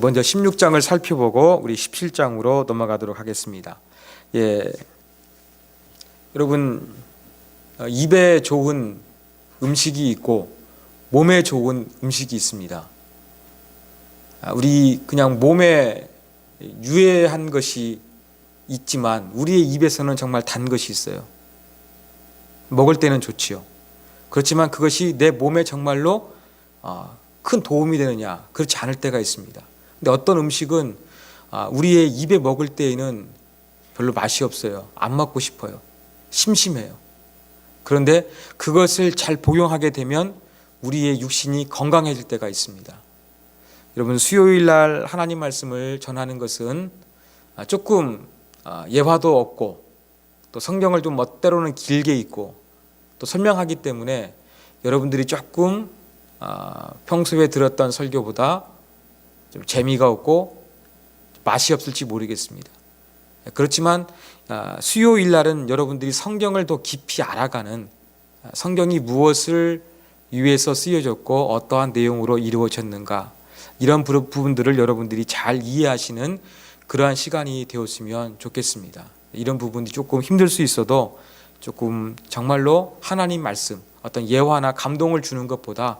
먼저 16장을 살펴보고 우리 17장으로 넘어가도록 하겠습니다. 여러분, 입에 좋은 음식이 있고 몸에 좋은 음식이 있습니다. 우리 그냥 몸에 유해한 것이 있지만 우리의 입에서는 정말 단 것이 있어요. 먹을 때는 좋지요. 그렇지만 그것이 내 몸에 정말로 큰 도움이 되느냐, 그렇지 않을 때가 있습니다. 근데 어떤 음식은 우리의 입에 먹을 때에는 별로 맛이 없어요. 안 먹고 싶어요. 심심해요. 그런데 그것을 잘 복용하게 되면 우리의 육신이 건강해질 때가 있습니다. 여러분, 수요일 날 하나님 말씀을 전하는 것은 조금 예화도 없고 또 성경을 좀 멋대로는 길게 읽고 또 설명하기 때문에 여러분들이 조금 평소에 들었던 설교보다 좀 재미가 없고 맛이 없을지 모르겠습니다. 그렇지만 수요일 날은 여러분들이 성경을 더 깊이 알아가는, 성경이 무엇을 위해서 쓰여졌고 어떠한 내용으로 이루어졌는가, 이런 부분들을 여러분들이 잘 이해하시는 그러한 시간이 되었으면 좋겠습니다. 이런 부분이 조금 힘들 수 있어도 조금 정말로 하나님 말씀, 어떤 예화나 감동을 주는 것보다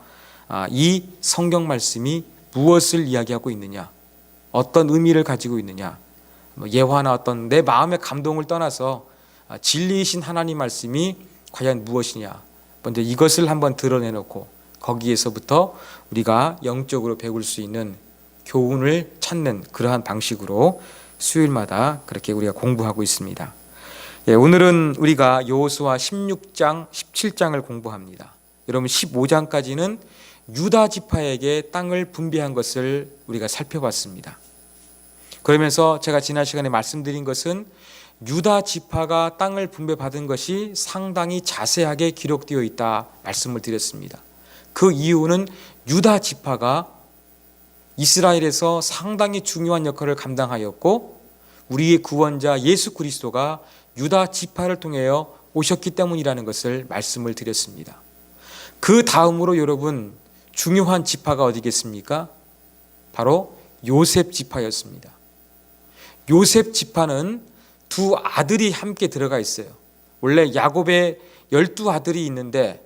이 성경 말씀이 무엇을 이야기하고 있느냐, 어떤 의미를 가지고 있느냐, 예화나 어떤 내 마음의 감동을 떠나서 진리이신 하나님 말씀이 과연 무엇이냐, 먼저 이것을 한번 드러내놓고 거기에서부터 우리가 영적으로 배울 수 있는 교훈을 찾는 그러한 방식으로 수요일마다 그렇게 우리가 공부하고 있습니다. 오늘은 우리가 여호수아 16장, 17장을 공부합니다. 여러분, 15장까지는 유다 지파에게 땅을 분배한 것을 우리가 살펴봤습니다. 그러면서 제가 지난 시간에 말씀드린 것은 유다 지파가 땅을 분배받은 것이 상당히 자세하게 기록되어 있다 말씀을 드렸습니다. 그 이유는 유다 지파가 이스라엘에서 상당히 중요한 역할을 감당하였고 우리의 구원자 예수 그리스도가 유다 지파를 통하여 오셨기 때문이라는 것을 말씀을 드렸습니다. 그 다음으로 여러분, 중요한 지파가 어디겠습니까? 바로 요셉 지파였습니다. 요셉 지파는 두 아들이 함께 들어가 있어요. 원래 야곱의 12아들이 있는데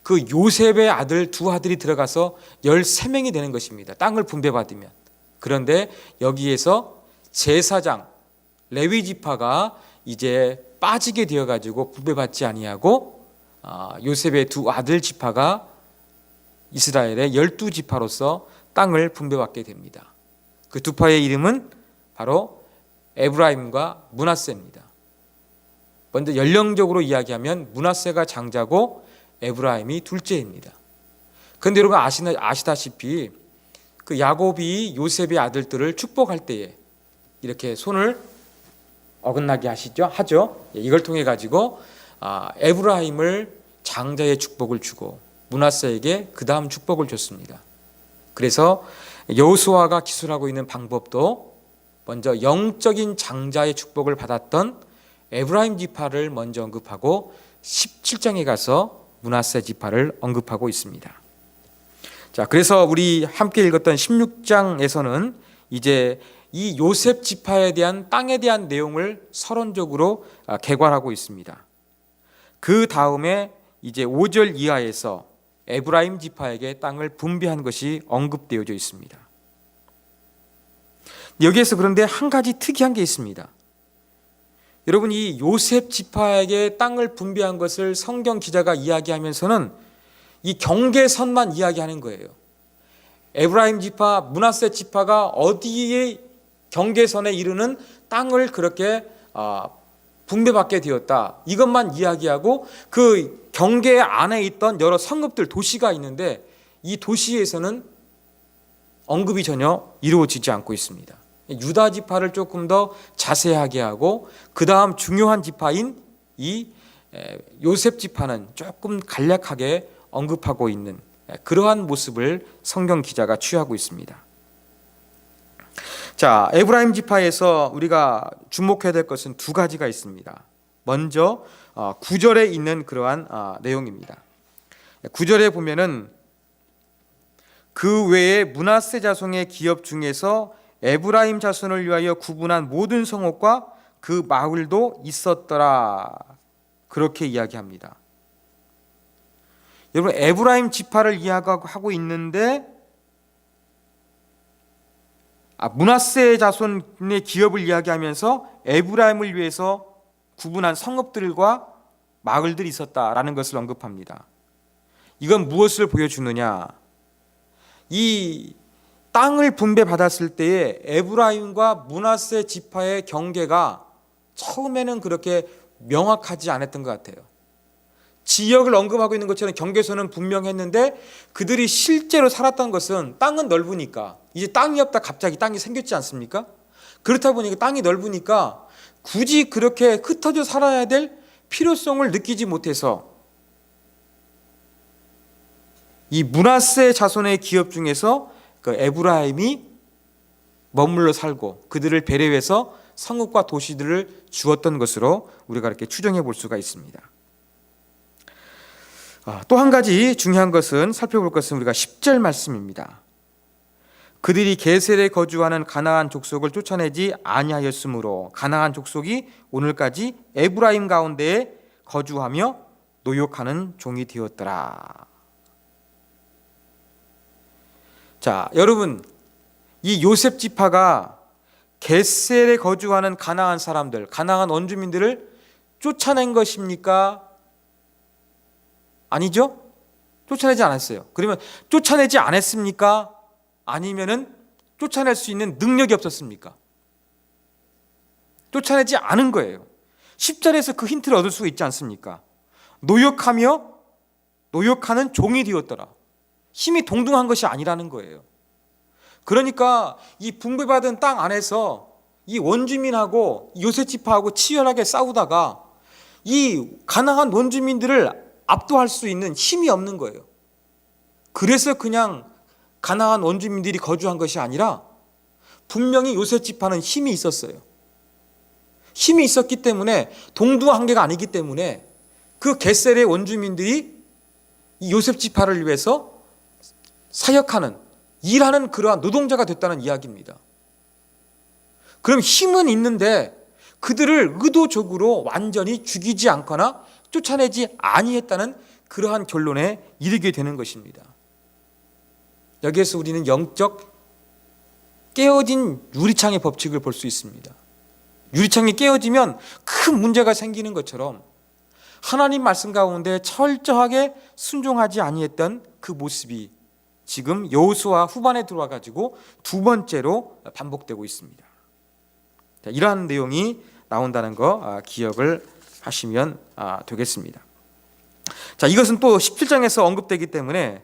그 요셉의 아들 두 아들이 들어가서 13명이 되는 것입니다. 땅을 분배받으면. 그런데 여기에서 제사장 레위 지파가 이제 빠지게 되어가지고 분배받지 아니하고 요셉의 두 아들 지파가 이스라엘의 12지파로서 땅을 분배받게 됩니다. 그 두 파의 이름은 바로 에브라임과 므낫세입니다. 먼저 연령적으로 이야기하면 므낫세가 장자고 에브라임이 둘째입니다. 그런데 여러분 아시다시피 그 야곱이 요셉의 아들들을 축복할 때에 이렇게 손을 어긋나게 하죠. 이걸 통해 가지고 에브라임을 장자의 축복을 주고 므낫세에게 그 다음 축복을 줬습니다. 그래서 여호수아가 기술하고 있는 방법도 먼저 영적인 장자의 축복을 받았던 에브라임 지파를 먼저 언급하고 17장에 가서 므낫세 지파를 언급하고 있습니다. 자, 그래서 우리 함께 읽었던 16장에서는 이제 이 요셉 지파에 대한 땅에 대한 내용을 서론적으로 개괄하고 있습니다. 그 다음에 이제 5절 이하에서 에브라임 지파에게 땅을 분배한 것이 언급되어져 있습니다. 여기에서 그런데 한 가지 특이한 게 있습니다. 여러분, 이 요셉 지파에게 땅을 분배한 것을 성경 기자가 이야기하면서는 이 경계선만 이야기하는 거예요. 에브라임 지파, 므낫세 지파가 어디에 경계선에 이르는 땅을 그렇게 분배받게 되었다, 이것만 이야기하고 그 경계 안에 있던 여러 성읍들, 도시가 있는데 이 도시에서는 언급이 전혀 이루어지지 않고 있습니다. 유다 지파를 조금 더 자세하게 하고 그 다음 중요한 지파인 이 요셉 지파는 조금 간략하게 언급하고 있는 그러한 모습을 성경 기자가 취하고 있습니다. 자, 에브라임 지파에서 우리가 주목해야 될 것은 두 가지가 있습니다. 먼저 9절에 있는 그러한 내용입니다. 9절에 보면은 그 외에 므낫세 자손의 기업 중에서 에브라임 자손을 위하여 구분한 모든 성읍과 그 마을도 있었더라. 그렇게 이야기합니다. 여러분, 에브라임 지파를 이야기하고 있는데 므낫세 자손의 기업을 이야기하면서 에브라임을 위해서 구분한 성읍들과 마을들이 있었다라는 것을 언급합니다. 이건 무엇을 보여주느냐? 이 땅을 분배받았을 때에 에브라임과 므낫세 지파의 경계가 처음에는 그렇게 명확하지 않았던 것 같아요. 지역을 언급하고 있는 것처럼 경계선은 분명했는데 그들이 실제로 살았던 것은 땅은 넓으니까, 이제 땅이 없다 갑자기 땅이 생겼지 않습니까? 그렇다 보니까 땅이 넓으니까 굳이 그렇게 흩어져 살아야 될 필요성을 느끼지 못해서 이 므낫세 자손의 기업 중에서 그 에브라임이 머물러 살고 그들을 배려해서 성읍과 도시들을 주었던 것으로 우리가 이렇게 추정해 볼 수가 있습니다. 또 한 가지 중요한 것은 살펴볼 것은 우리가 10절 말씀입니다. 그들이 게셀에 거주하는 가나안 족속을 쫓아내지 아니하였으므로 가나안 족속이 오늘까지 에브라임 가운데에 거주하며 노역하는 종이 되었더라. 자, 여러분, 이 요셉 지파가 게셀에 거주하는 가나안 사람들, 가나안 원주민들을 쫓아낸 것입니까? 아니죠? 쫓아내지 않았어요. 그러면 쫓아내지 않았습니까? 아니면은 쫓아낼 수 있는 능력이 없었습니까? 쫓아내지 않은 거예요. 10절에서 그 힌트를 얻을 수 있지 않습니까? 노역하며 노역하는 종이 되었더라. 힘이 동등한 것이 아니라는 거예요. 그러니까 이 분배받은 땅 안에서 이 원주민하고 요셉 지파하고 치열하게 싸우다가 이 가나안 원주민들을 압도할 수 있는 힘이 없는 거예요. 그래서 그냥 가나안 원주민들이 거주한 것이 아니라 분명히 요셉 지파는 힘이 있었어요. 힘이 있었기 때문에 동등한 게 아니기 때문에 그 게셀의 원주민들이 이 요셉 지파를 위해서 사역하는, 일하는 그러한 노동자가 됐다는 이야기입니다. 그럼 힘은 있는데 그들을 의도적으로 완전히 죽이지 않거나 쫓아내지 아니했다는 그러한 결론에 이르게 되는 것입니다. 여기에서 우리는 영적 깨어진 유리창의 법칙을 볼 수 있습니다. 유리창이 깨어지면 큰 문제가 생기는 것처럼 하나님 말씀 가운데 철저하게 순종하지 아니했던 그 모습이 지금 여호수아 후반에 들어와 가지고 두 번째로 반복되고 있습니다. 자, 이러한 내용이 나온다는 거 기억을 하시면 되겠습니다. 자, 이것은 또 17장에서 언급되기 때문에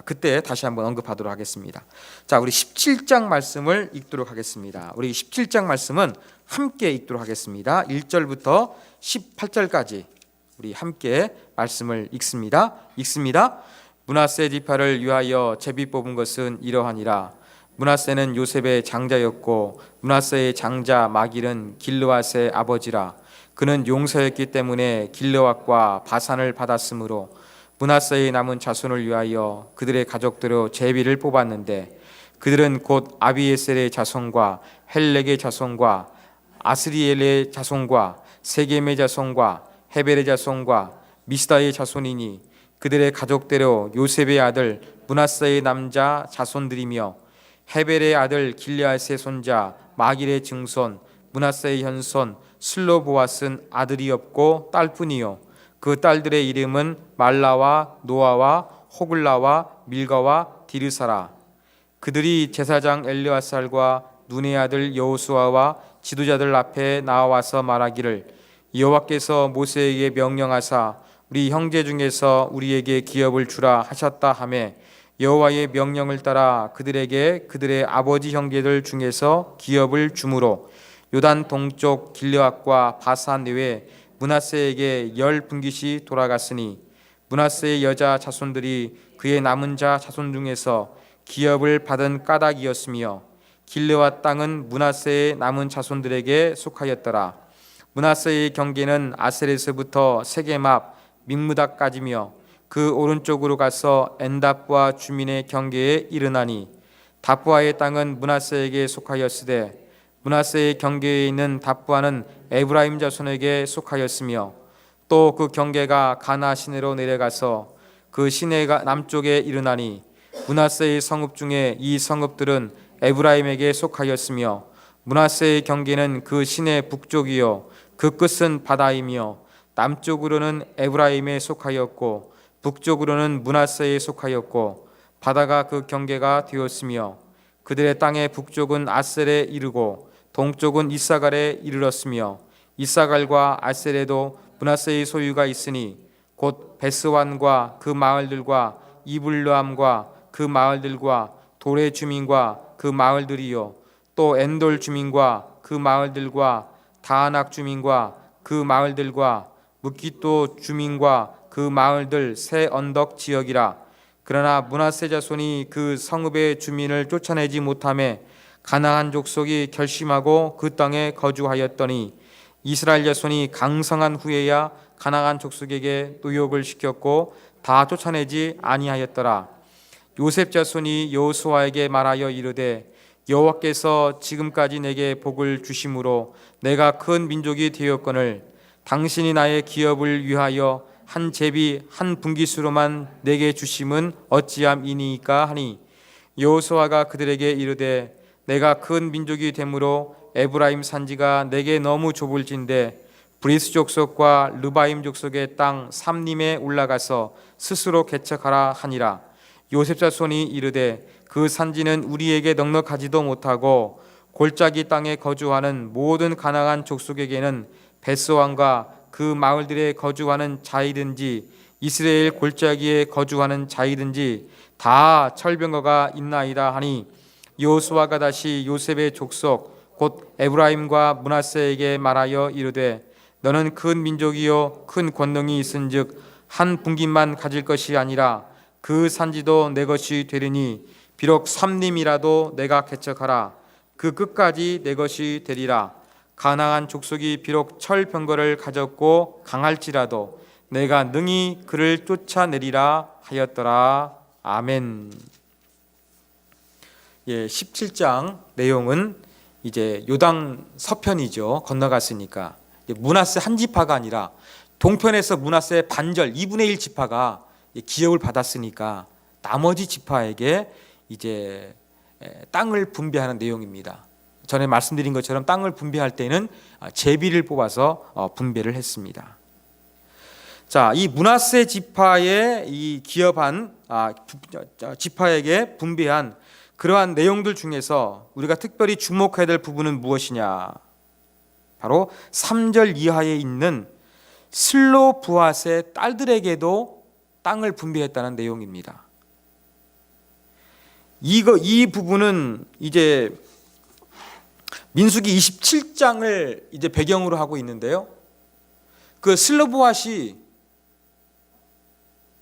그때 다시 한번 언급하도록 하겠습니다. 자, 우리 17장 말씀을 읽도록 하겠습니다. 우리 17장 말씀은 함께 읽도록 하겠습니다. 1절부터 18절까지 우리 함께 말씀을 읽습니다. 므낫세 지파를 위하여 제비 뽑은 것은 이러하니라. 므낫세는 요셉의 장자였고 므낫세의 장자 마길은 길르앗의 아버지라. 그는 용사였기 때문에 길르앗과 바산을 받았으므로 므낫세의 남은 자손을 위하여 그들의 가족대로 제비를 뽑았는데 그들은 곧 아비에셀의 자손과 헬렉의 자손과 아스리엘의 자손과 세겜의 자손과 헤벨의 자손과 미스다의 자손이니 그들의 가족대로 요셉의 아들 므낫세의 남자 자손들이며 헤벨의 아들 길르앗의 손자 마길의 증손 므낫세의 현손 슬로보앗은 아들이 없고 딸뿐이요 그 딸들의 이름은 말라와 노아와 호글라와 밀가와 디르사라. 그들이 제사장 엘르아살과 눈의 아들 여호수아와 지도자들 앞에 나와서 말하기를 여호와께서 모세에게 명령하사 우리 형제 중에서 우리에게 기업을 주라 하셨다 하매 여호와의 명령을 따라 그들에게 그들의 아버지 형제들 중에서 기업을 주므로 요단 동쪽 길르앗과 바산 내외 므낫세에게 10분깃이 돌아갔으니 므낫세의 여자 자손들이 그의 남은 자 자손 중에서 기업을 받은 까닭이었으며 길르앗 땅은 므낫세의 남은 자손들에게 속하였더라. 므낫세의 경계는 아셀에서부터 세겜 앞 믹므다까지며 그 오른쪽으로 가서 엔답과 주민의 경계에 이르나니 답부아의 땅은 므낫세에게 속하였으되 므낫세의 경계에 있는 답부아는 에브라임 자손에게 속하였으며 또 그 경계가 가나 시내로 내려가서 그 시내가 남쪽에 이르나니 므낫세의 성읍 중에 이 성읍들은 에브라임에게 속하였으며 므낫세의 경계는 그 시내 북쪽이요 그 끝은 바다이며 남쪽으로는 에브라임에 속하였고 북쪽으로는 므낫세에 속하였고 바다가 그 경계가 되었으며 그들의 땅의 북쪽은 아셀에 이르고 동쪽은 이사갈에 이르렀으며 이사갈과 아셀에도 므낫세의 소유가 있으니 곧 베스완과 그 마을들과 이블르함과 그 마을들과 돌의 주민과 그 마을들이요 또 엔돌 주민과 그 마을들과 다아낙 주민과 그 마을들과 므깃도 주민과 그 마을들 새 언덕 지역이라. 그러나 므낫세 자손이 그 성읍의 주민을 쫓아내지 못하매 가나안 족속이 결심하고 그 땅에 거주하였더니 이스라엘 자손이 강성한 후에야 가나안 족속에게 노역을 시켰고 다 쫓아내지 아니하였더라. 요셉 자손이 여호수아에게 말하여 이르되 여호와께서 지금까지 내게 복을 주심으로 내가 큰 민족이 되었거늘 당신이 나의 기업을 위하여 한 제비 한 분깃으로만 내게 주심은 어찌함이니이까 하니 여호수아가 그들에게 이르되 내가 큰 민족이 되므로 에브라임 산지가 내게 너무 좁을진데 브리스 족속과 르바임 족속의 땅 삼림에 올라가서 스스로 개척하라 하니라. 요셉 자손이 이르되 그 산지는 우리에게 넉넉하지도 못하고 골짜기 땅에 거주하는 모든 가나안 족속에게는 베스왕과 그 마을들에 거주하는 자이든지 이스라엘 골짜기에 거주하는 자이든지 다 철병거가 있나이다 하니 여호수아가 다시 요셉의 족속 곧 에브라임과 므낫세에게 말하여 이르되 너는 큰 민족이요 큰 권능이 있은즉 한 분깃만 가질 것이 아니라 그 산지도 내 것이 되리니 비록 삼림이라도 내가 개척하라. 그 끝까지 내 것이 되리라. 가나안 족속이 비록 철병거를 가졌고 강할지라도 내가 능히 그를 쫓아내리라 하였더라. 아멘. 17장 내용은 이제 요당 서편이죠. 건너갔으니까 므낫세 한 지파가 아니라 동편에서 므낫세 반절 2분의 1 지파가 기업을 받았으니까 나머지 지파에게 이제 땅을 분배하는 내용입니다. 전에 말씀드린 것처럼 땅을 분배할 때는 제비를 뽑아서 분배를 했습니다. 자, 이 므낫세 지파의 이 기업한 지파에게 분배한 그러한 내용들 중에서 우리가 특별히 주목해야 될 부분은 무엇이냐? 바로 3절 이하에 있는 슬로브앗의 딸들에게도 땅을 분배했다는 내용입니다. 이 부분은 이제 민수기 27장을 이제 배경으로 하고 있는데요. 그 슬로브앗이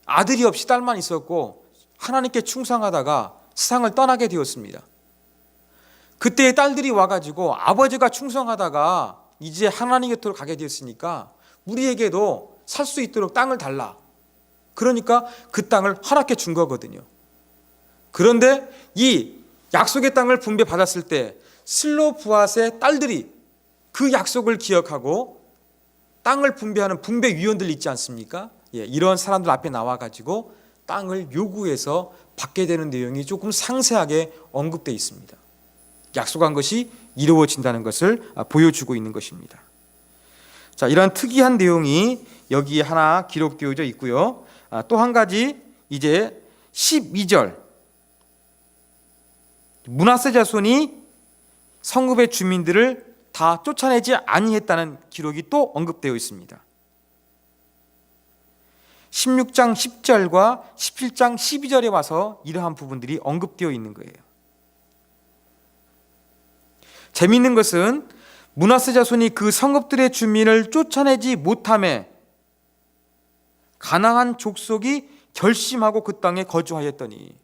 아들이 없이 딸만 있었고 하나님께 충성하다가 세상을 떠나게 되었습니다. 그때의 딸들이 와가지고 아버지가 충성하다가 이제 하나님 곁으로 가게 되었으니까 우리에게도 살 수 있도록 땅을 달라. 그러니까 그 땅을 허락해 준 거거든요. 그런데 이 약속의 땅을 분배받았을 때 슬로브앗의 딸들이 그 약속을 기억하고 땅을 분배하는 분배위원들 있지 않습니까? 이런 사람들 앞에 나와가지고 땅을 요구해서 받게 되는 내용이 조금 상세하게 언급되어 있습니다. 약속한 것이 이루어진다는 것을 보여주고 있는 것입니다. 자, 이런 특이한 내용이 여기에 하나 기록되어져 있고요. 또 한 가지 이제 12절 므낫세 자손이 성읍의 주민들을 다 쫓아내지 아니했다는 기록이 또 언급되어 있습니다. 16장 10절과 17장 12절에 와서 이러한 부분들이 언급되어 있는 거예요. 재미있는 것은 므낫세 자손이 그 성읍들의 주민을 쫓아내지 못함에 가나안 족속이 결심하고 그 땅에 거주하였더니,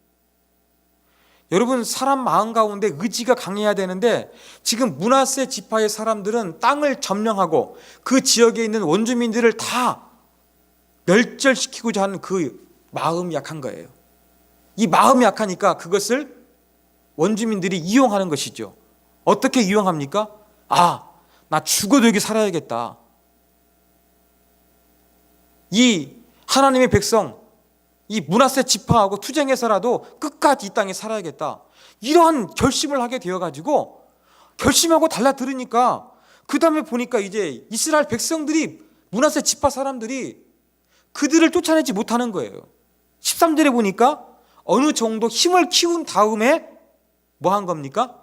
여러분, 사람 마음 가운데 의지가 강해야 되는데 지금 므낫세 지파의 사람들은 땅을 점령하고 그 지역에 있는 원주민들을 다 멸절시키고자 하는 그 마음이 약한 거예요. 이 마음이 약하니까 그것을 원주민들이 이용하는 것이죠. 어떻게 이용합니까? 나 죽어도 여기 살아야겠다. 이 하나님의 백성, 이 므낫세 지파하고 투쟁해서라도 끝까지 이 땅에 살아야겠다. 이러한 결심을 하게 되어가지고 결심하고 달라들으니까 그 다음에 보니까 이제 이스라엘 백성들이 므낫세 지파 사람들이 그들을 쫓아내지 못하는 거예요. 13절에 보니까 어느 정도 힘을 키운 다음에 뭐 한 겁니까?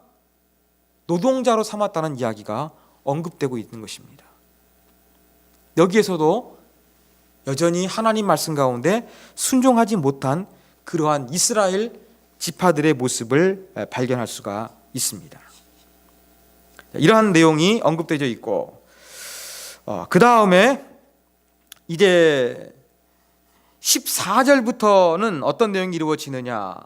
노동자로 삼았다는 이야기가 언급되고 있는 것입니다. 여기에서도 여전히 하나님 말씀 가운데 순종하지 못한 그러한 이스라엘 지파들의 모습을 발견할 수가 있습니다. 이러한 내용이 언급되어 있고, 그 다음에 이제 14절부터는 어떤 내용이 이루어지느냐.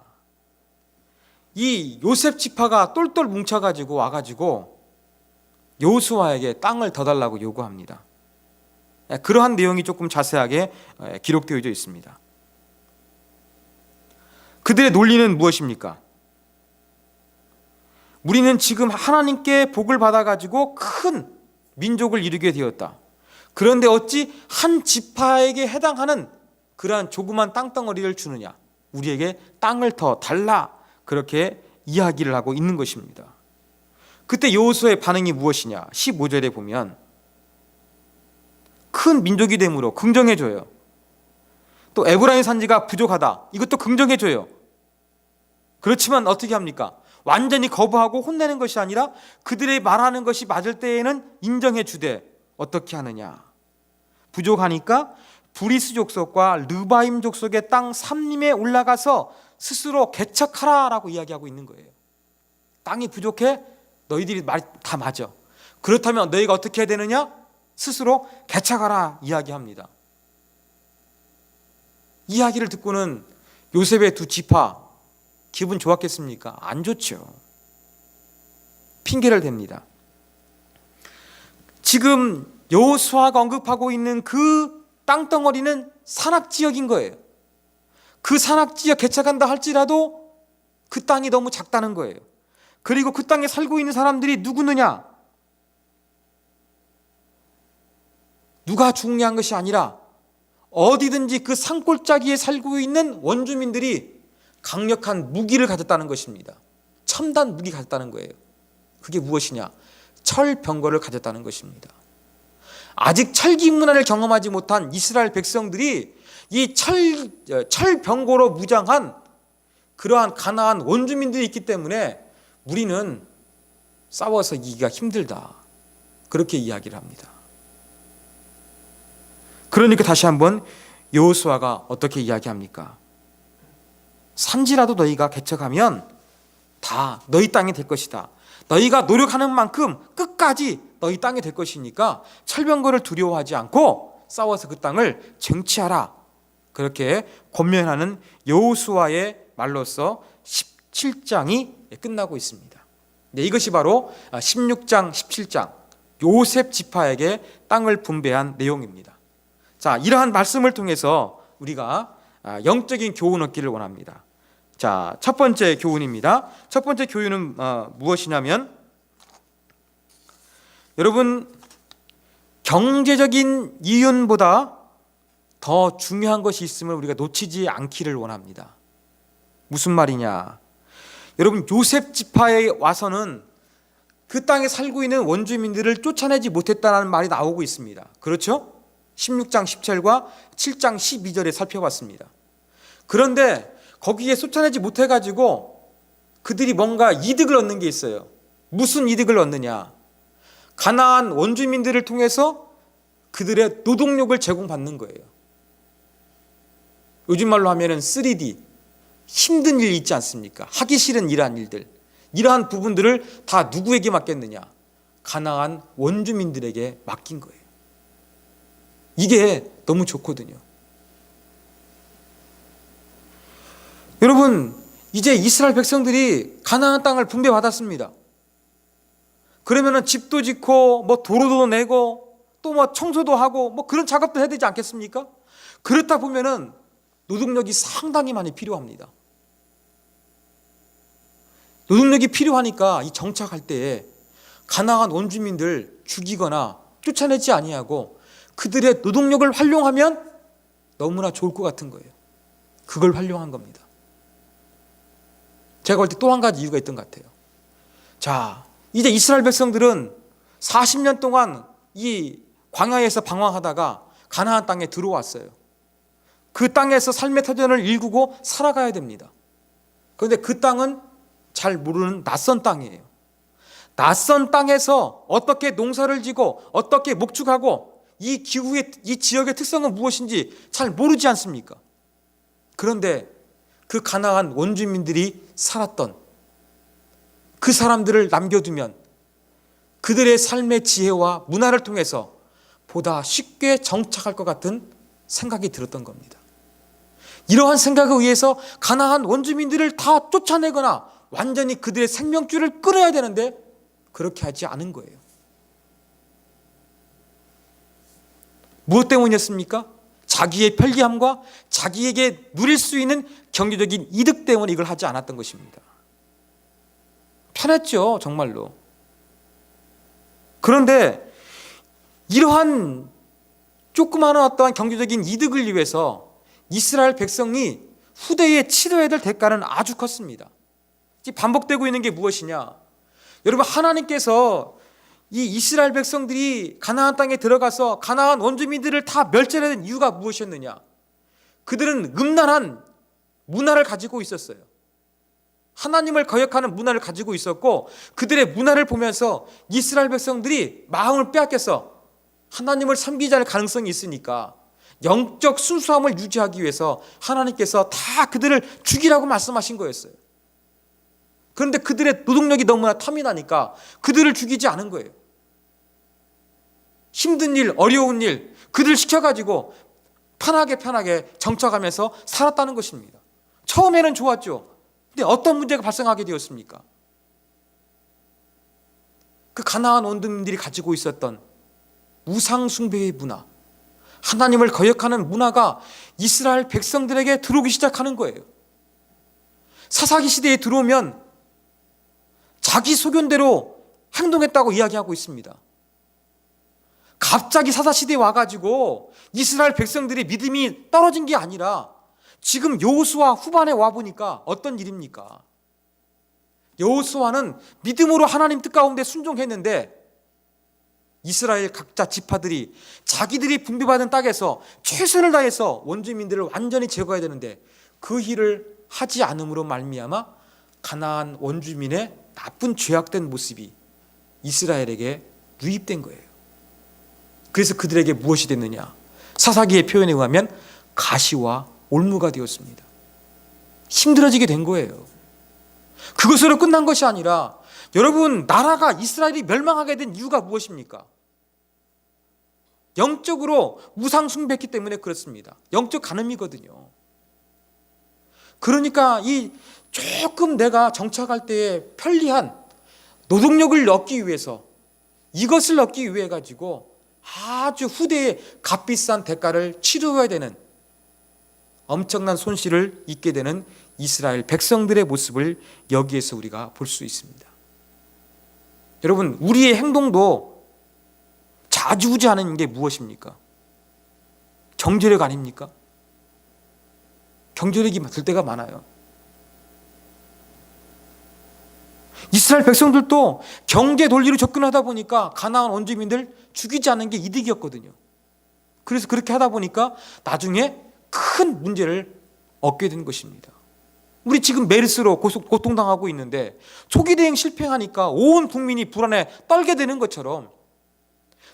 이 요셉 지파가 똘똘 뭉쳐가지고 와가지고 여호수아에게 땅을 더 달라고 요구합니다. 그러한 내용이 조금 자세하게 기록되어 있습니다. 그들의 논리는 무엇입니까? 우리는 지금 하나님께 복을 받아가지고 큰 민족을 이루게 되었다. 그런데 어찌 한 지파에게 해당하는 그러한 조그만 땅덩어리를 주느냐. 우리에게 땅을 더 달라. 그렇게 이야기를 하고 있는 것입니다. 그때 여호수아의 반응이 무엇이냐. 15절에 보면 큰 민족이 되므로 긍정해줘요. 또 에브라임 산지가 부족하다. 이것도 긍정해줘요. 그렇지만 어떻게 합니까? 완전히 거부하고 혼내는 것이 아니라 그들의 말하는 것이 맞을 때에는 인정해 주되 어떻게 하느냐. 부족하니까 브리스 족속과 르바임 족속의 땅 삼림에 올라가서 스스로 개척하라라고 이야기하고 있는 거예요. 땅이 부족해? 너희들이 말 다 맞아. 그렇다면 너희가 어떻게 해야 되느냐? 스스로 개척하라 이야기합니다. 이야기를 듣고는 요셉의 두 지파 기분 좋았겠습니까? 안 좋죠. 핑계를 댑니다. 지금 여호수아가 언급하고 있는 그 땅덩어리는 산악지역인 거예요. 그 산악지역 개척한다 할지라도 그 땅이 너무 작다는 거예요. 그리고 그 땅에 살고 있는 사람들이 누구느냐? 누가 중요한 것이 아니라 어디든지 그 산골짜기에 살고 있는 원주민들이 강력한 무기를 가졌다는 것입니다. 첨단 무기 가졌다는 거예요. 그게 무엇이냐? 철병거를 가졌다는 것입니다. 아직 철기 문화를 경험하지 못한 이스라엘 백성들이 이 철병거로 무장한 그러한 가나안 원주민들이 있기 때문에 우리는 싸워서 이기기가 힘들다. 그렇게 이야기를 합니다. 그러니까 다시 한번 여호수아가 어떻게 이야기합니까? 산지라도 너희가 개척하면 다 너희 땅이 될 것이다. 너희가 노력하는 만큼 끝까지 너희 땅이 될 것이니까 철병거를 두려워하지 않고 싸워서 그 땅을 쟁취하라. 그렇게 권면하는 여호수아의 말로서 17장이 끝나고 있습니다. 네, 이것이 바로 16장, 17장 요셉 지파에게 땅을 분배한 내용입니다. 자, 이러한 말씀을 통해서 우리가 영적인 교훈을 얻기를 원합니다. 자, 첫 번째 교훈입니다. 첫 번째 교훈은 무엇이냐면, 여러분, 경제적인 이윤보다 더 중요한 것이 있음을 우리가 놓치지 않기를 원합니다. 무슨 말이냐? 여러분, 요셉 지파에 와서는 그 땅에 살고 있는 원주민들을 쫓아내지 못했다는 말이 나오고 있습니다. 그렇죠? 16장 17과 7장 12절에 살펴봤습니다. 그런데 거기에 쫓아내지 못해가지고 그들이 뭔가 이득을 얻는 게 있어요. 무슨 이득을 얻느냐? 가나안 원주민들을 통해서 그들의 노동력을 제공받는 거예요. 요즘 말로 하면은 3D, 힘든 일 있지 않습니까? 하기 싫은 이러한 일들, 이러한 부분들을 다 누구에게 맡겼느냐? 가나안 원주민들에게 맡긴 거예요. 이게 너무 좋거든요. 여러분, 이제 이스라엘 백성들이 가나안 땅을 분배받았습니다. 그러면은 집도 짓고 뭐 도로도 내고 또 뭐 청소도 하고 뭐 그런 작업도 해야 되지 않겠습니까? 그렇다 보면은 노동력이 상당히 많이 필요합니다. 노동력이 필요하니까 이 정착할 때에 가나안 원주민들 죽이거나 쫓아내지 아니하고 그들의 노동력을 활용하면 너무나 좋을 것 같은 거예요. 그걸 활용한 겁니다. 제가 볼 때 또 한 가지 이유가 있던 것 같아요. 자, 이제 이스라엘 백성들은 40년 동안 이 광야에서 방황하다가 가나안 땅에 들어왔어요. 그 땅에서 삶의 터전을 일구고 살아가야 됩니다. 그런데 그 땅은 잘 모르는 낯선 땅이에요. 낯선 땅에서 어떻게 농사를 지고 어떻게 목축하고 이 기후의 이 지역의 특성은 무엇인지 잘 모르지 않습니까? 그런데 그 가나안 원주민들이 살았던 그 사람들을 남겨두면 그들의 삶의 지혜와 문화를 통해서 보다 쉽게 정착할 것 같은 생각이 들었던 겁니다. 이러한 생각에 의해서 가나안 원주민들을 다 쫓아내거나 완전히 그들의 생명줄을 끊어야 되는데 그렇게 하지 않은 거예요. 무엇 때문이었습니까? 자기의 편리함과 자기에게 누릴 수 있는 경제적인 이득 때문에 이걸 하지 않았던 것입니다. 편했죠, 정말로. 그런데 이러한 조그마한 어떠한 경제적인 이득을 위해서 이스라엘 백성이 후대에 치러야 될 대가는 아주 컸습니다. 반복되고 있는 게 무엇이냐? 여러분, 하나님께서 이 이스라엘 백성들이 가나안 땅에 들어가서 가나안 원주민들을 다 멸절하는 이유가 무엇이었느냐? 그들은 음란한 문화를 가지고 있었어요. 하나님을 거역하는 문화를 가지고 있었고 그들의 문화를 보면서 이스라엘 백성들이 마음을 빼앗겨서 하나님을 섬기지 않을 가능성이 있으니까 영적 순수함을 유지하기 위해서 하나님께서 다 그들을 죽이라고 말씀하신 거였어요. 그런데 그들의 노동력이 너무나 탐이 나니까 그들을 죽이지 않은 거예요. 힘든 일, 어려운 일 그들 시켜가지고 편하게 정착하면서 살았다는 것입니다. 처음에는 좋았죠. 근데 어떤 문제가 발생하게 되었습니까? 그 가나안 원주민들이 가지고 있었던 우상 숭배의 문화, 하나님을 거역하는 문화가 이스라엘 백성들에게 들어오기 시작하는 거예요. 사사기 시대에 들어오면 자기 소견대로 행동했다고 이야기하고 있습니다. 갑자기 사사시대에 와가지고 이스라엘 백성들의 믿음이 떨어진 게 아니라 지금 여호수아 후반에 와보니까 어떤 일입니까? 여호수아는 믿음으로 하나님 뜻 가운데 순종했는데 이스라엘 각자 지파들이 자기들이 분배받은 땅에서 최선을 다해서 원주민들을 완전히 제거해야 되는데 그 일을 하지 않음으로 말미암아 가나안 원주민의 나쁜 죄악된 모습이 이스라엘에게 유입된 거예요. 그래서 그들에게 무엇이 됐느냐? 사사기의 표현에 의하면 가시와 올무가 되었습니다. 힘들어지게 된 거예요. 그것으로 끝난 것이 아니라 여러분, 나라가 이스라엘이 멸망하게 된 이유가 무엇입니까? 영적으로 우상 숭배했기 때문에 그렇습니다. 영적 간음이거든요. 그러니까 이 조금 내가 정착할 때에 편리한 노동력을 얻기 위해서 이것을 얻기 위해 가지고 아주 후대에 값비싼 대가를 치러야 되는 엄청난 손실을 입게 되는 이스라엘 백성들의 모습을 여기에서 우리가 볼 수 있습니다. 여러분, 우리의 행동도 좌지우지하는 게 무엇입니까? 경제력 아닙니까? 경제력이 들 때가 많아요. 이스라엘 백성들도 경제 논리로 접근하다 보니까 가나안 원주민들 죽이지 않는 게 이득이었거든요. 그래서 그렇게 하다 보니까 나중에 큰 문제를 얻게 된 것입니다. 우리 지금 메르스로 고통당하고 있는데 초기 대응 실패하니까 온 국민이 불안에 떨게 되는 것처럼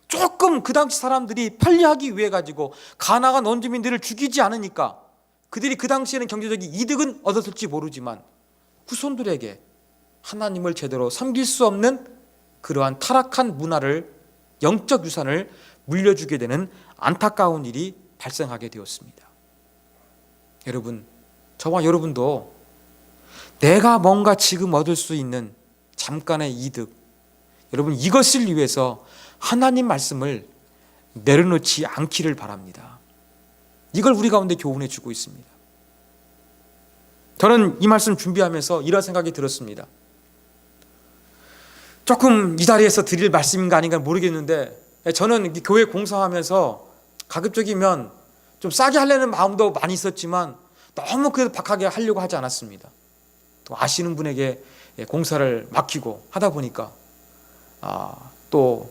조금 그 당시 사람들이 편리하기 위해 가지고 가나안 원주민들을 죽이지 않으니까 그들이 그 당시에는 경제적인 이득은 얻었을지 모르지만 후손들에게 하나님을 제대로 섬길 수 없는 그러한 타락한 문화를, 영적 유산을 물려주게 되는 안타까운 일이 발생하게 되었습니다. 여러분, 저와 여러분도 내가 뭔가 지금 얻을 수 있는 잠깐의 이득, 여러분 이것을 위해서 하나님 말씀을 내려놓지 않기를 바랍니다. 이걸 우리 가운데 교훈해 주고 있습니다. 저는 이 말씀 준비하면서 이런 생각이 들었습니다. 조금 이 자리에서 드릴 말씀인가 아닌가 모르겠는데, 저는 교회 공사하면서 가급적이면 좀 싸게 하려는 마음도 많이 있었지만 너무 그래도 박하게 하려고 하지 않았습니다. 또 아시는 분에게 공사를 맡기고 하다 보니까 또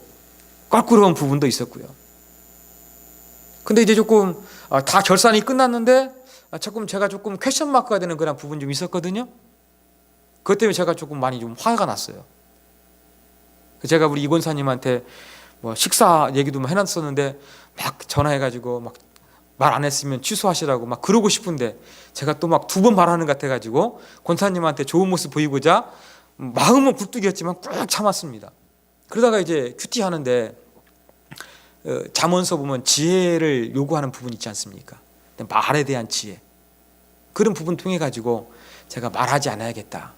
껄끄러운 부분도 있었고요. 근데 이제 조금 다 결산이 끝났는데 제가 조금 퀘션 마크가 되는 그런 부분이 좀 있었거든요. 그것 때문에 제가 조금 많이 좀 화가 났어요. 제가 우리 이 권사님한테 뭐 식사 얘기도 해놨었는데 막 전화해가지고 막 말 안 했으면 취소하시라고 막 그러고 싶은데 제가 또 막 2번 말하는 것 같아가지고 권사님한테 좋은 모습 보이고자 마음은 굴뚝이었지만 꾹 참았습니다. 그러다가 이제 큐티 하는데 잠언서 보면 지혜를 요구하는 부분이 있지 않습니까? 말에 대한 지혜, 그런 부분 통해 가지고 제가 말하지 않아야겠다,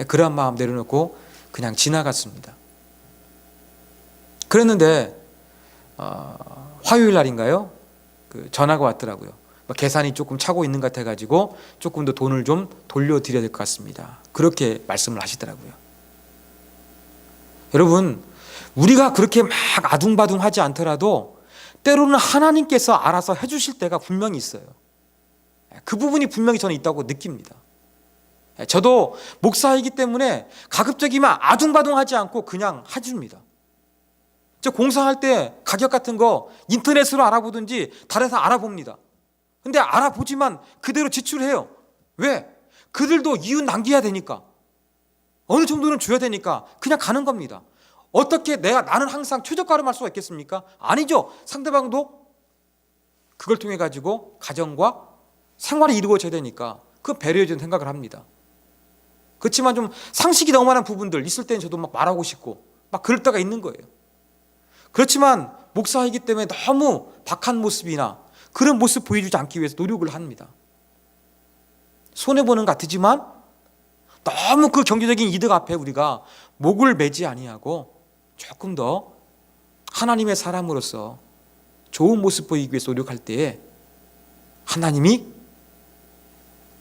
그러한 마음 내려놓고 그냥 지나갔습니다. 그랬는데 화요일 날인가요? 전화가 왔더라고요. 계산이 조금 차고 있는 것 같아가지고 조금 더 돈을 좀 돌려드려야 될 것 같습니다. 그렇게 말씀을 하시더라고요. 여러분, 우리가 그렇게 막 아둥바둥하지 않더라도 때로는 하나님께서 알아서 해주실 때가 분명히 있어요. 그 부분이 분명히 저는 있다고 느낍니다. 저도 목사이기 때문에 가급적이면 아둥바둥하지 않고 그냥 해줍니다. 저 공사할 때 가격 같은 거 인터넷으로 알아보든지 다른 데서 알아봅니다. 근데 알아보지만 그대로 지출해요. 왜? 그들도 이윤 남겨야 되니까, 어느 정도는 줘야 되니까 그냥 가는 겁니다. 어떻게 나는 항상 최저가로 할 수가 있겠습니까? 아니죠. 상대방도 그걸 통해 가지고 가정과 생활이 이루어져야 되니까 그 배려해주는 생각을 합니다. 그렇지만 좀 상식이 너무 많은 부분들 있을 때는 저도 막 말하고 싶고 막 그럴 때가 있는 거예요. 그렇지만 목사이기 때문에 너무 박한 모습이나 그런 모습 보여주지 않기 위해서 노력을 합니다. 손해보는 것 같지만 너무 그 경제적인 이득 앞에 우리가 목을 매지 아니하고 조금 더 하나님의 사람으로서 좋은 모습 보이기 위해서 노력할 때에 하나님이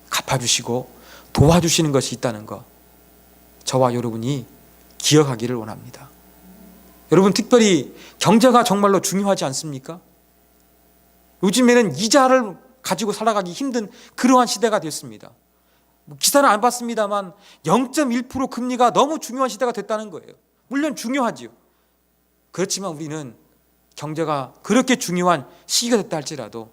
갚아주시고 도와주시는 것이 있다는 것, 저와 여러분이 기억하기를 원합니다. 여러분, 특별히 경제가 정말로 중요하지 않습니까? 요즘에는 이자를 가지고 살아가기 힘든 그러한 시대가 됐습니다. 기사는 안 봤습니다만 0.1% 금리가 너무 중요한 시대가 됐다는 거예요. 물론 중요하지요. 그렇지만 우리는 경제가 그렇게 중요한 시기가 됐다 할지라도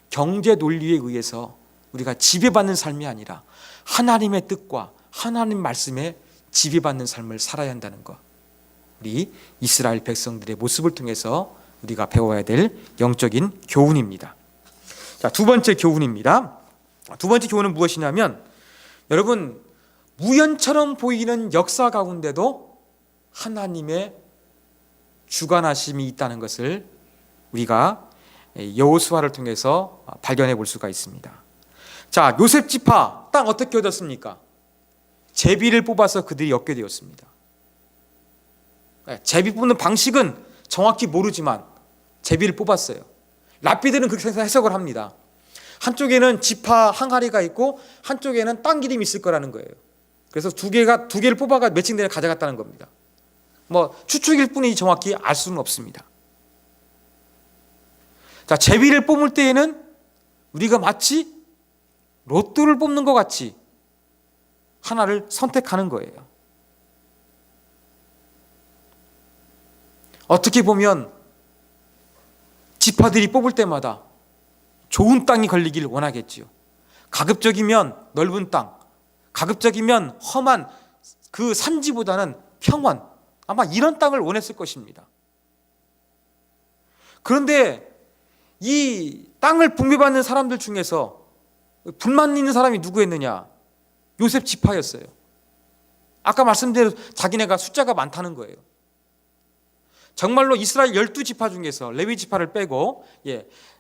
경제 논리에 의해서 우리가 지배받는 삶이 아니라 하나님의 뜻과 하나님 말씀에 지배받는 삶을 살아야 한다는 것, 우리 이스라엘 백성들의 모습을 통해서 우리가 배워야 될 영적인 교훈입니다. 자, 두 번째 교훈입니다. 두 번째 교훈은 무엇이냐면, 여러분, 우연처럼 보이는 역사 가운데도 하나님의 주관하심이 있다는 것을 우리가 여호수아를 통해서 발견해 볼 수가 있습니다. 자, 요셉 지파 땅 어떻게 얻었습니까? 제비를 뽑아서 그들이 얻게 되었습니다. 제비 뽑는 방식은 정확히 모르지만 제비를 뽑았어요. 랍비들은 그렇게 해석을 합니다. 한쪽에는 지파 항아리가 있고 한쪽에는 땅 기름이 있을 거라는 거예요. 그래서 두 개를 뽑아가 매칭되어 가져갔다는 겁니다. 뭐 추측일 뿐이지 정확히 알 수는 없습니다. 자, 제비를 뽑을 때에는 우리가 마치 로또를 뽑는 것 같이 하나를 선택하는 거예요. 어떻게 보면 지파들이 뽑을 때마다 좋은 땅이 걸리길 원하겠지요. 가급적이면 넓은 땅, 가급적이면 험한 그 산지보다는 평원, 아마 이런 땅을 원했을 것입니다. 그런데 이 땅을 분배받는 사람들 중에서 불만 있는 사람이 누구였느냐? 요셉 지파였어요. 아까 말씀드린 자기네가 숫자가 많다는 거예요. 정말로 이스라엘 12지파 중에서 레위 지파를 빼고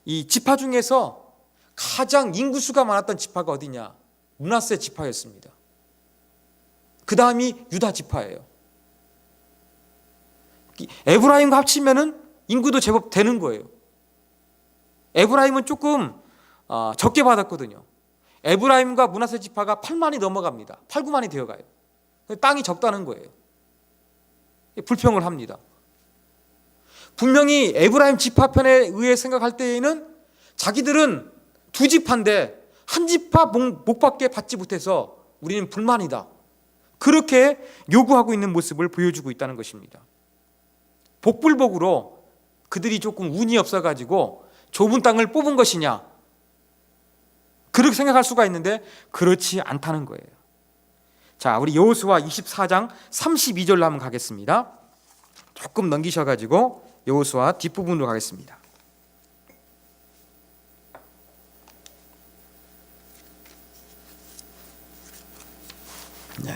이 지파 중에서 가장 인구수가 많았던 지파가 어디냐? 므낫세 지파였습니다. 그 다음이 유다 지파예요. 에브라임과 합치면은 인구도 제법 되는 거예요. 에브라임은 조금 적게 받았거든요. 에브라임과 므낫세 지파가 8만이 넘어갑니다. 8, 9만이 되어가요. 땅이 적다는 거예요. 불평을 합니다. 분명히 에브라임 지파편에 의해 생각할 때에는 자기들은 두 지파인데 한 지파 목밖에 받지 못해서 우리는 불만이다. 그렇게 요구하고 있는 모습을 보여주고 있다는 것입니다. 복불복으로 그들이 조금 운이 없어가지고 좁은 땅을 뽑은 것이냐, 그렇게 생각할 수가 있는데 그렇지 않다는 거예요. 자, 우리 여호수아 24장 32절로 한번 가겠습니다. 조금 넘기셔가지고 여호수아 뒷부분으로 가겠습니다.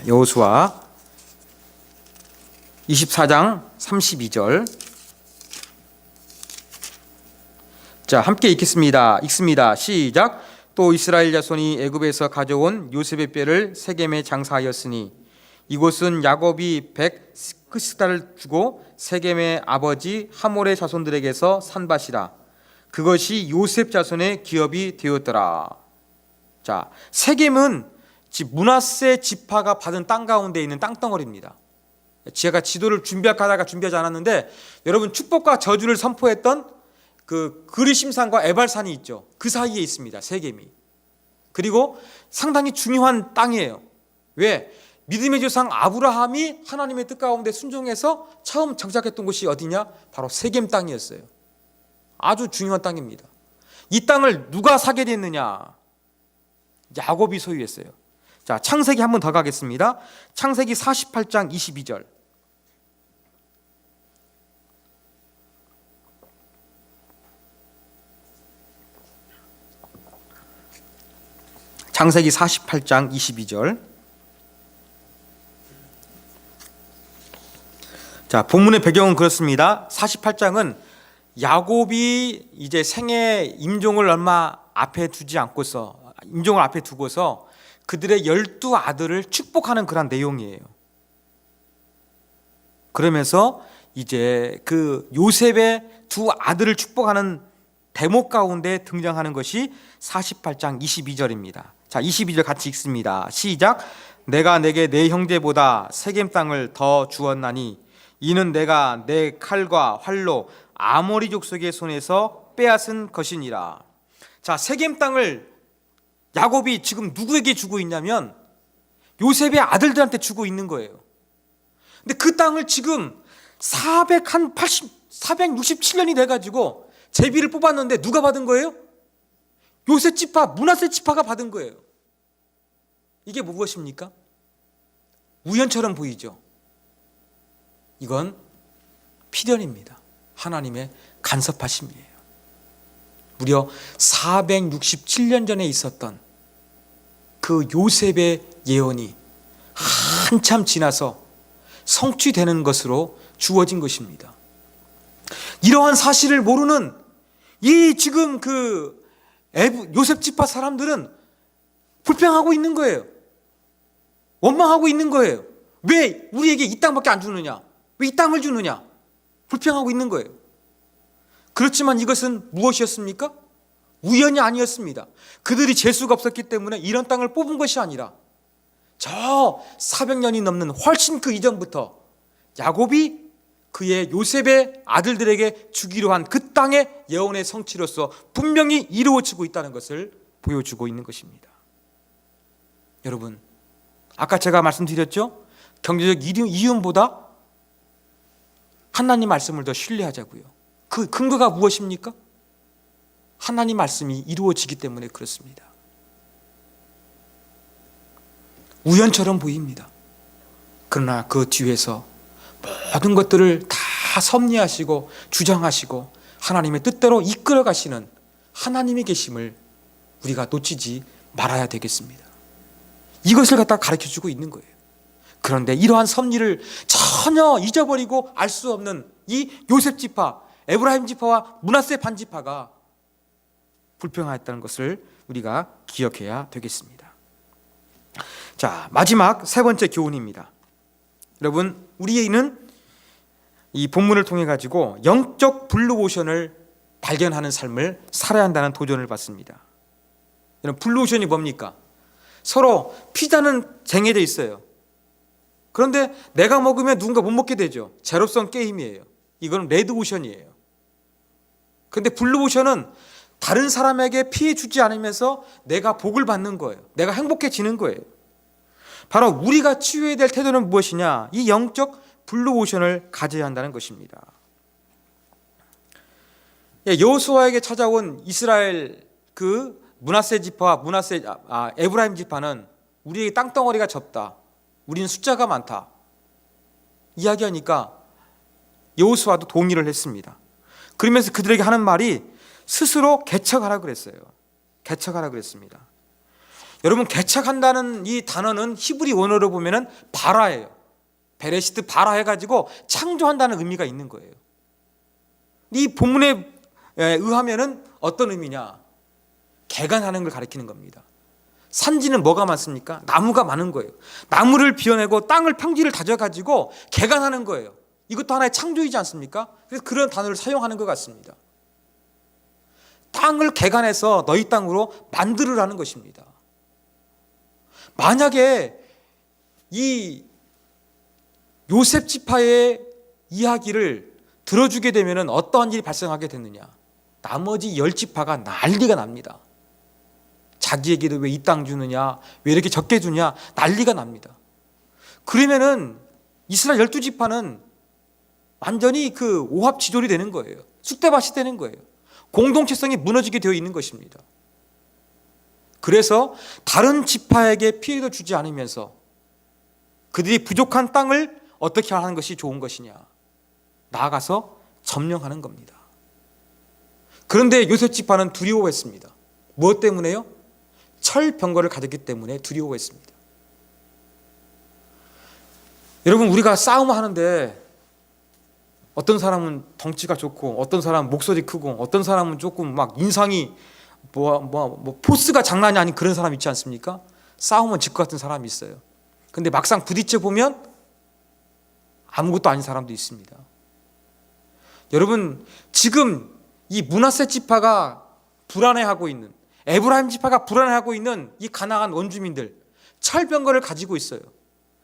여호수아 24장 32절. 자, 함께 읽습니다. 시작. 또 이스라엘 자손이 애굽에서 가져온 요셉의 뼈를 세겜에 장사하였으니 이곳은 야곱이 100스크스달을 주고 세겜의 아버지 하몰의 자손들에게서 산 밭이라. 그것이 요셉 자손의 기업이 되었더라. 자, 세겜은 므낫세 지파가 받은 땅 가운데 있는 땅덩어리입니다. 제가 지도를 준비하다가 준비하지 않았는데, 여러분 축복과 저주를 선포했던 그 그리심산과 에발산이 있죠. 그 사이에 있습니다. 세겜이. 그리고 상당히 중요한 땅이에요. 왜? 믿음의 조상 아브라함이 하나님의 뜻 가운데 순종해서 처음 정착했던 곳이 어디냐? 바로 세겜 땅이었어요. 아주 중요한 땅입니다. 이 땅을 누가 사게 됐느냐? 야곱이 소유했어요. 자, 창세기 한 번 더 가겠습니다. 창세기 48장 22절. 창세기 48장 22절. 자, 본문의 배경은 그렇습니다. 48장은 야곱이 이제 생애 임종을 얼마 앞에 두지 않고서, 임종을 앞에 두고서 그들의 12아들을 축복하는 그런 내용이에요. 그러면서 이제 그 요셉의 두 아들을 축복하는 대목 가운데 등장하는 것이 48장 22절입니다. 자, 22절 같이 읽습니다. 시작. 내가 내게 내 형제보다 세겜 땅을 더 주었나니 이는 내가 내 칼과 활로 아모리 족속의 손에서 빼앗은 것이니라. 자, 세겜 땅을 야곱이 지금 누구에게 주고 있냐면 요셉의 아들들한테 주고 있는 거예요. 근데 그 땅을 지금 467년이 돼가지고 제비를 뽑았는데 누가 받은 거예요? 요셉 지파, 므낫세 지파가 받은 거예요. 이게 무엇입니까? 우연처럼 보이죠. 이건 필연입니다. 하나님의 간섭하심이에요. 무려 467년 전에 있었던 그 요셉의 예언이 한참 지나서 성취되는 것으로 주어진 것입니다. 이러한 사실을 모르는 이 지금 그 요셉 지파 사람들은 불평하고 있는 거예요. 원망하고 있는 거예요. 왜 우리에게 이 땅밖에 안 주느냐? 왜 이 땅을 주느냐? 불평하고 있는 거예요. 그렇지만 이것은 무엇이었습니까? 우연이 아니었습니다. 그들이 재수가 없었기 때문에 이런 땅을 뽑은 것이 아니라 저 400년이 넘는 훨씬 그 이전부터 야곱이 그의 요셉의 아들들에게 주기로 한 그 땅의 예언의 성취로서 분명히 이루어지고 있다는 것을 보여주고 있는 것입니다. 여러분, 아까 제가 말씀드렸죠? 경제적 이윤보다 하나님 말씀을 더 신뢰하자고요. 그 근거가 무엇입니까? 하나님 말씀이 이루어지기 때문에 그렇습니다. 우연처럼 보입니다. 그러나 그 뒤에서 모든 것들을 다 섭리하시고 주장하시고 하나님의 뜻대로 이끌어 가시는 하나님이 계심을 우리가 놓치지 말아야 되겠습니다. 이것을 갖다 가르쳐주고 있는 거예요. 그런데 이러한 섭리를 전혀 잊어버리고 알 수 없는 이 요셉 지파, 에브라임 지파와 므낫세 반지파가 불평하였다는 것을 우리가 기억해야 되겠습니다. 자, 마지막 세 번째 교훈입니다. 여러분, 우리는 이 본문을 통해 가지고 영적 블루오션을 발견하는 삶을 살아야 한다는 도전을 받습니다. 여러분, 블루오션이 뭡니까? 서로 피자는 쟁여져 있어요. 그런데 내가 먹으면 누군가 못 먹게 되죠. 제로섬 게임이에요. 이건 레드오션이에요. 그런데 블루오션은 다른 사람에게 피해 주지 않으면서 내가 복을 받는 거예요. 내가 행복해지는 거예요. 바로 우리가 취해야 될 태도는 무엇이냐? 이 영적 블루오션을 가져야 한다는 것입니다. 여호수아에게 찾아온 이스라엘 그 므낫세 지파와 에브라임 지파는 우리에게 땅덩어리가 적다. 우리는 숫자가 많다. 이야기하니까 여호수아도 동의를 했습니다. 그러면서 그들에게 하는 말이 스스로 개척하라 그랬어요. 개척하라 그랬습니다. 여러분, 개척한다는 이 단어는 히브리 원어로 보면은 바라예요. 베레시트 바라 해가지고 창조한다는 의미가 있는 거예요. 이 본문에 의하면은 어떤 의미냐? 개간하는 걸 가리키는 겁니다. 산지는 뭐가 많습니까? 나무가 많은 거예요. 나무를 비워내고 땅을 평지를 다져가지고 개간하는 거예요. 이것도 하나의 창조이지 않습니까? 그래서 그런 단어를 사용하는 것 같습니다. 땅을 개간해서 너희 땅으로 만들으라는 것입니다. 만약에 이 요셉 지파의 이야기를 들어주게 되면 어떠한 일이 발생하게 됐느냐? 나머지 10지파가 난리가 납니다. 자기에게도 왜 이 땅 주느냐, 왜 이렇게 적게 주냐, 난리가 납니다. 그러면은 이스라엘 12지파는 완전히 그 오합지졸이 되는 거예요. 쑥대밭이 되는 거예요. 공동체성이 무너지게 되어 있는 것입니다. 그래서 다른 지파에게 피해도 주지 않으면서 그들이 부족한 땅을 어떻게 하는 것이 좋은 것이냐, 나아가서 점령하는 겁니다. 그런데 요셉 지파는 두려워했습니다. 무엇 때문에요? 철병거를 가졌기 때문에 두려워했습니다. 여러분, 우리가 싸움을 하는데 어떤 사람은 덩치가 좋고, 어떤 사람은 목소리 크고, 어떤 사람은 조금 막 인상이 포스가 장난이 아닌 그런 사람 있지 않습니까? 싸우면 질 것 같은 사람이 있어요. 근데 막상 부딪혀 보면 아무것도 아닌 사람도 있습니다. 여러분, 지금 이 므낫세 지파가 불안해하고 있는, 에브라임 지파가 불안해하고 있는 이 가나안 원주민들, 철병거를 가지고 있어요.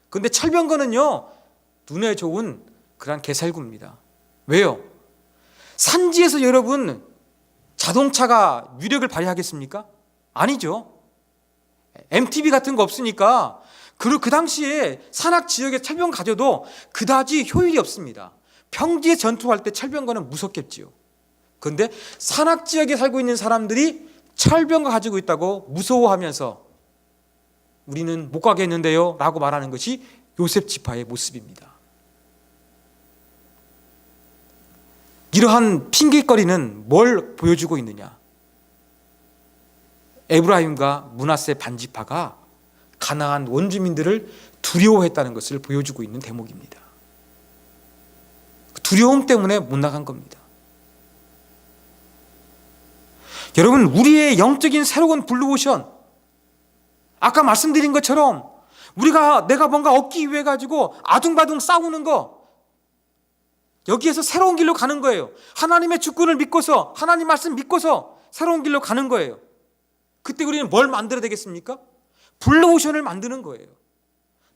그런데 철병거는요, 눈에 좋은 그런 개살구입니다. 왜요? 산지에서 여러분 자동차가 위력을 발휘하겠습니까? 아니죠. MTB 같은 거 없으니까 그 당시에 산악 지역에 철병 가져도 그다지 효율이 없습니다. 평지에 전투할 때 철병거는 무섭겠지요. 그런데 산악 지역에 살고 있는 사람들이 철병거 가지고 있다고 무서워하면서 우리는 못 가겠는데요 라고 말하는 것이 요셉 지파의 모습입니다. 이러한 핑계거리는 뭘 보여주고 있느냐? 에브라임과 므낫세 반지파가 가나안 원주민들을 두려워했다는 것을 보여주고 있는 대목입니다. 두려움 때문에 못 나간 겁니다. 여러분, 우리의 영적인 새로운 블루오션, 아까 말씀드린 것처럼 내가 뭔가 얻기 위해 가지고 아둥바둥 싸우는 거, 여기에서 새로운 길로 가는 거예요. 하나님의 주권을 믿고서, 하나님 말씀 믿고서 새로운 길로 가는 거예요. 그때 우리는 뭘 만들어야 되겠습니까? 블루오션을 만드는 거예요.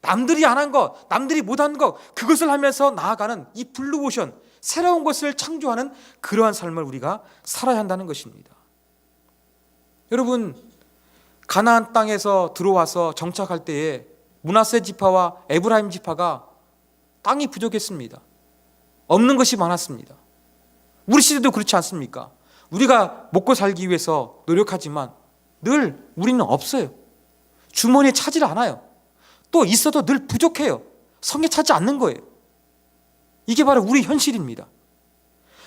남들이 안 한 것, 남들이 못한 것, 그것을 하면서 나아가는 이 블루오션, 새로운 것을 창조하는 그러한 삶을 우리가 살아야 한다는 것입니다. 여러분, 가나안 땅에서 들어와서 정착할 때에 므낫세 지파와 에브라임 지파가 땅이 부족했습니다. 없는 것이 많았습니다. 우리 시대도 그렇지 않습니까? 우리가 먹고 살기 위해서 노력하지만 늘 우리는 없어요. 주머니에 차질 않아요. 또 있어도 늘 부족해요. 성에 차지 않는 거예요. 이게 바로 우리 현실입니다.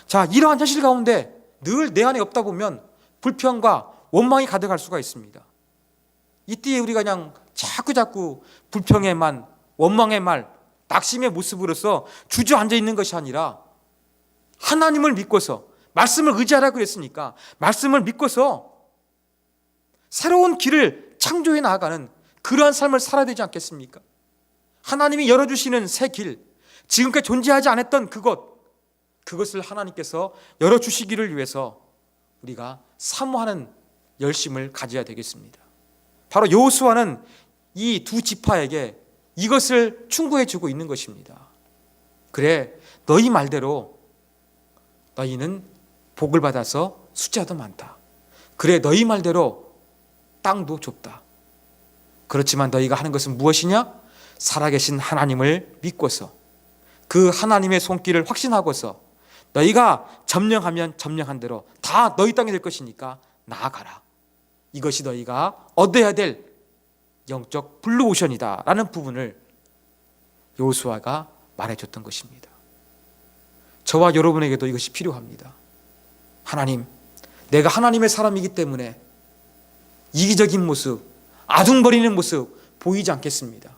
자, 이러한 현실 가운데 늘 내 안에 없다 보면 불평과 원망이 가득할 수가 있습니다. 이때에 우리가 그냥 자꾸 불평의 말, 원망의 말, 낙심의 모습으로서 주저앉아 있는 것이 아니라 하나님을 믿고서, 말씀을 의지하라고 그랬으니까 말씀을 믿고서 새로운 길을 창조해 나아가는 그러한 삶을 살아야 되지 않겠습니까? 하나님이 열어주시는 새 길, 지금까지 존재하지 않았던 그것을 하나님께서 열어주시기를 위해서 우리가 사모하는 열심을 가져야 되겠습니다. 바로 여호수아는 이 두 지파에게 이것을 충고해 주고 있는 것입니다. 그래, 너희 말대로 너희는 복을 받아서 숫자도 많다. 그래, 너희 말대로 땅도 좁다. 그렇지만 너희가 하는 것은 무엇이냐? 살아계신 하나님을 믿고서 그 하나님의 손길을 확신하고서 너희가 점령하면 점령한 대로 다 너희 땅이 될 것이니까 나아가라. 이것이 너희가 얻어야 될 영적 블루오션이다 라는 부분을 여호수아가 말해줬던 것입니다. 저와 여러분에게도 이것이 필요합니다. 하나님, 내가 하나님의 사람이기 때문에 이기적인 모습, 아둥거리는 모습 보이지 않겠습니다.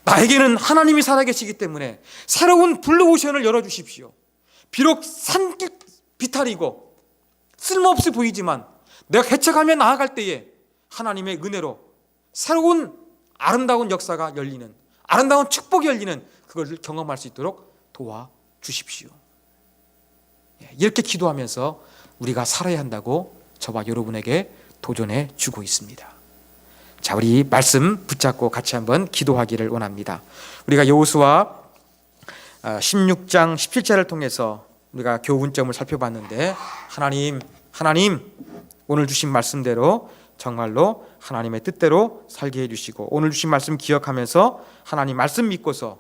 나에게는 하나님이 살아계시기 때문에 새로운 블루오션을 열어주십시오. 비록 산길 비탈이고 쓸모없이 보이지만 내가 개척하며 나아갈 때에 하나님의 은혜로 새로운 아름다운 역사가 열리는, 아름다운 축복이 열리는 그것을 경험할 수 있도록 도와주십시오. 이렇게 기도하면서 우리가 살아야 한다고 저와 여러분에게 도전해 주고 있습니다. 자, 우리 말씀 붙잡고 같이 한번 기도하기를 원합니다. 우리가 여호수아 16장 17절을 통해서 우리가 교훈점을 살펴봤는데, 하나님 오늘 주신 말씀대로 정말로 하나님의 뜻대로 살게 해주시고, 오늘 주신 말씀 기억하면서 하나님 말씀 믿고서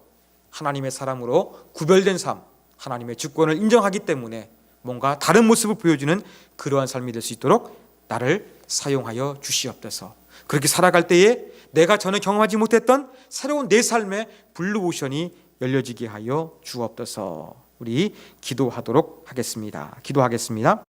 하나님의 사람으로 구별된 삶, 하나님의 주권을 인정하기 때문에 뭔가 다른 모습을 보여주는 그러한 삶이 될 수 있도록 나를 사용하여 주시옵소서. 그렇게 살아갈 때에 내가 전에 경험하지 못했던 새로운 내 삶의 블루오션이 열려지게 하여 주옵소서. 우리 기도하도록 하겠습니다. 기도하겠습니다.